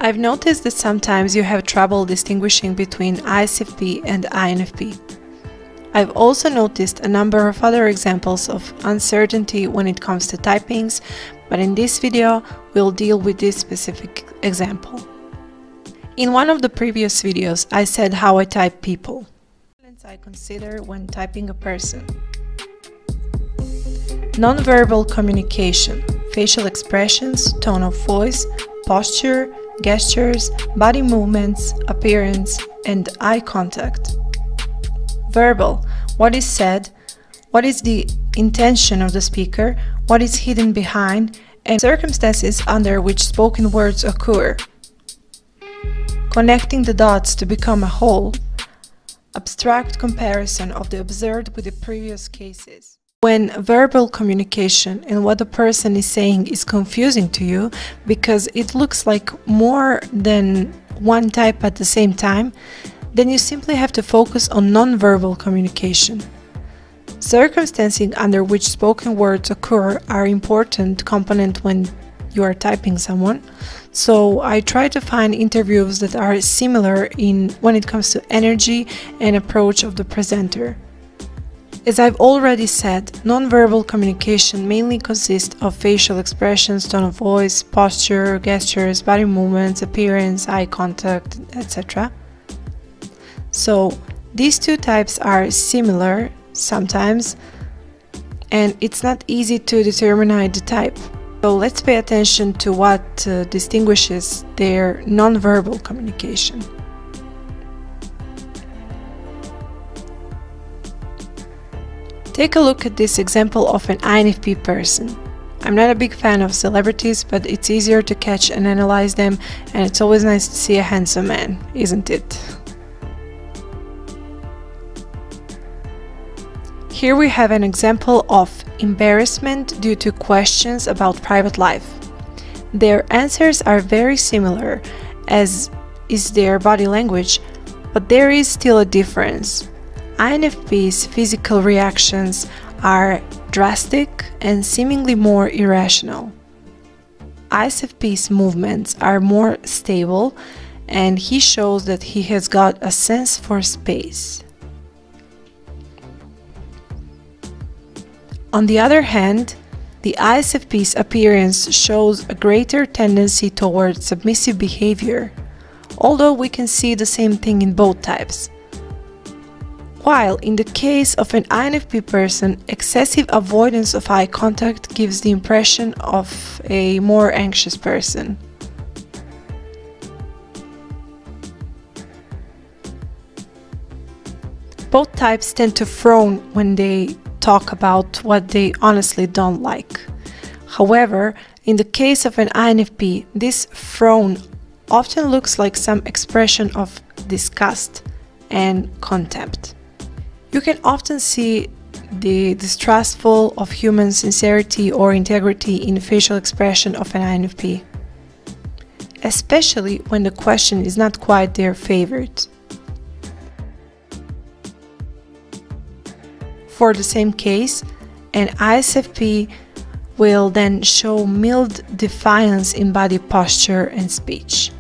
I've noticed that sometimes you have trouble distinguishing between ISFP and INFP. I've also noticed a number of other examples of uncertainty when it comes to typings, but in this video we'll deal with this specific example. In one of the previous videos I said how I type people. I consider when typing a person. Nonverbal communication, facial expressions, tone of voice, posture, gestures, body movements, appearance, and eye contact. Verbal, what is said, what is the intention of the speaker, what is hidden behind, and circumstances under which spoken words occur. Connecting the dots to become a whole, abstract comparison of the observed with the previous cases. When verbal communication and what the person is saying is confusing to you because it looks like more than one type at the same time, then you simply have to focus on non-verbal communication. Circumstances under which spoken words occur are important component when you are typing someone, so I try to find interviews that are similar when it comes to energy and approach of the presenter. As I've already said, non-verbal communication mainly consists of facial expressions, tone of voice, posture, gestures, body movements, appearance, eye contact, etc. So these two types are similar sometimes, and it's not easy to determine the type. So let's pay attention to what distinguishes their non-verbal communication. Take a look at this example of an INFP person. I'm not a big fan of celebrities, but it's easier to catch and analyze them, and it's always nice to see a handsome man, isn't it? Here we have an example of embarrassment due to questions about private life. Their answers are very similar, as is their body language, but there is still a difference. INFP's physical reactions are drastic and seemingly more irrational. ISFP's movements are more stable, and he shows that he has got a sense for space. On the other hand, the ISFP's appearance shows a greater tendency towards submissive behavior, although we can see the same thing in both types. While in the case of an INFP person, excessive avoidance of eye contact gives the impression of a more anxious person. Both types tend to frown when they talk about what they honestly don't like. However, in the case of an INFP, this frown often looks like some expression of disgust and contempt. You can often see the distrustful of human sincerity or integrity in the facial expression of an INFP, especially when the question is not quite their favorite. For the same case, an ISFP will then show mild defiance in body posture and speech.